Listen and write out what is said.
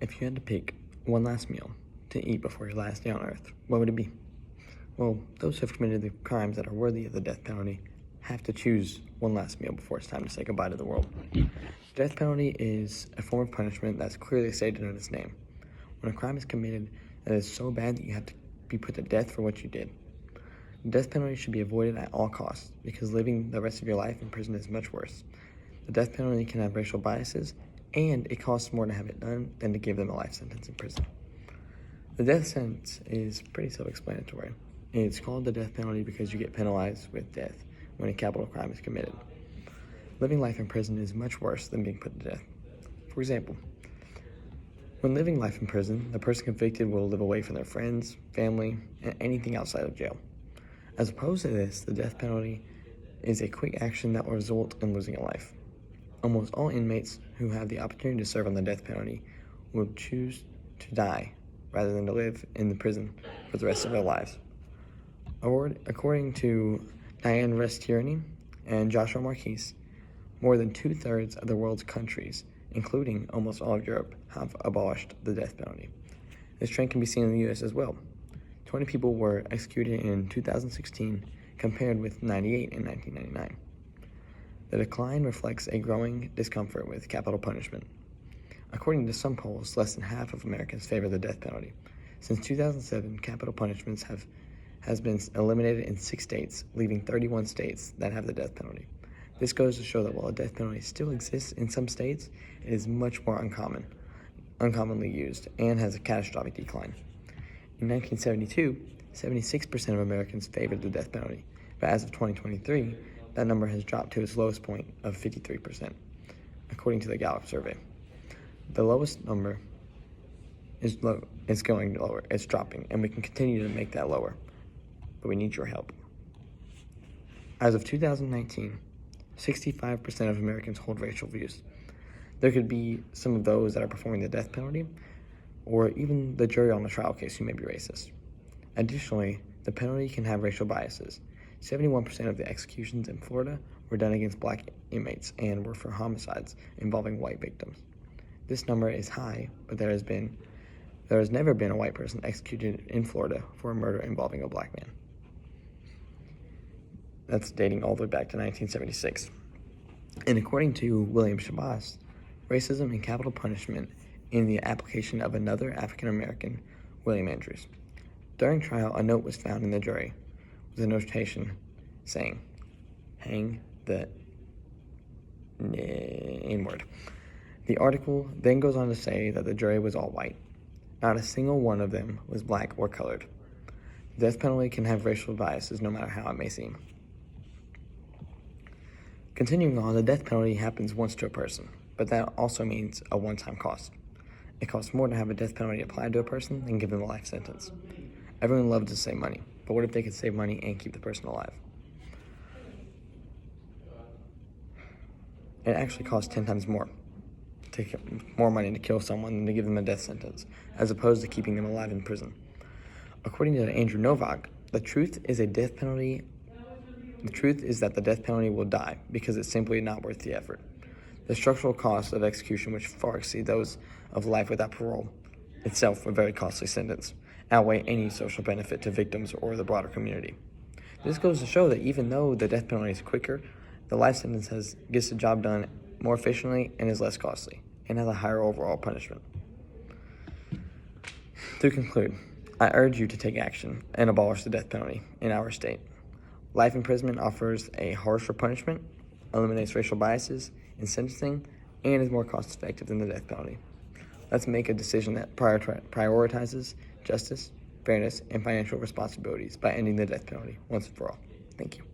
If you had to pick one last meal to eat before your last day on Earth, what would it be? Well, those who have committed the crimes that are worthy of the death penalty have to choose one last meal before it's time to say goodbye to the world. The death penalty is a form of punishment that's clearly stated in its name. When a crime is committed that is so bad that you have to be put to death for what you did. The death penalty should be avoided at all costs because living the rest of your life in prison is much worse. The death penalty can have racial biases, and it costs more to have it done than to give them a life sentence in prison. The death sentence is pretty self-explanatory. It's called the death penalty because you get penalized with death when a capital crime is committed. Living life in prison is much worse than being put to death. For example, when living life in prison, the person convicted will live away from their friends, family, and anything outside of jail. As opposed to this, the death penalty is a quick action that will result in losing a life. Almost all inmates who have the opportunity to serve on the death penalty will choose to die rather than to live in the prison for the rest of their lives. According to Diane Rest-Tierney and Joshua Marquise, more than 2/3 of the world's countries, including almost all of Europe, have abolished the death penalty. This trend can be seen in the U.S. as well. 20 people were executed in 2016, compared with 98 in 1999. The decline reflects a growing discomfort with capital punishment. According to some polls, less than half of Americans favor the death penalty. Since 2007, capital punishments has been eliminated in 6 states, leaving 31 states that have the death penalty. This goes to show that while a death penalty still exists in some states, it is much more uncommonly used, and has a catastrophic decline. In 1972, 76% of Americans favored the death penalty, but as of 2023, that number has dropped to its lowest point of 53%, according to the Gallup survey. The lowest number is going lower, it's dropping, and we can continue to make that lower, but we need your help. As of 2019, 65% of Americans hold racial views. There could be some of those that are performing the death penalty, or even the jury on a trial case who may be racist. Additionally, the penalty can have racial biases. 71% of the executions in Florida were done against black inmates and were for homicides involving white victims. This number is high, but there has never been a white person executed in Florida for a murder involving a black man. That's dating all the way back to 1976. And according to William Shabazz, racism and capital punishment in the application of another African American, William Andrews. During trial, a note was found in the jury with a notation saying, "Hang the N-word." The article then goes on to say that the jury was all white. Not a single one of them was black or colored. The death penalty can have racial biases no matter how it may seem. Continuing on, the death penalty happens once to a person, but that also means a one-time cost. It costs more to have a death penalty applied to a person than give them a life sentence. Everyone loves to save money, but what if they could save money and keep the person alive? It actually costs 10 times more money to kill someone than to give them a death sentence, as opposed to keeping them alive in prison. According to Andrew Novak, the truth is that the death penalty will die because it's simply not worth the effort. The structural costs of execution, which far exceed those of life without parole, itself a very costly sentence, outweigh any social benefit to victims or the broader community. This goes to show that even though the death penalty is quicker, the life sentence gets the job done more efficiently and is less costly, and has a higher overall punishment. To conclude, I urge you to take action and abolish the death penalty in our state. Life imprisonment offers a harsher punishment, eliminates racial biases in sentencing, and is more cost-effective than the death penalty. Let's make a decision that prioritizes justice, fairness, and financial responsibilities by ending the death penalty once and for all. Thank you.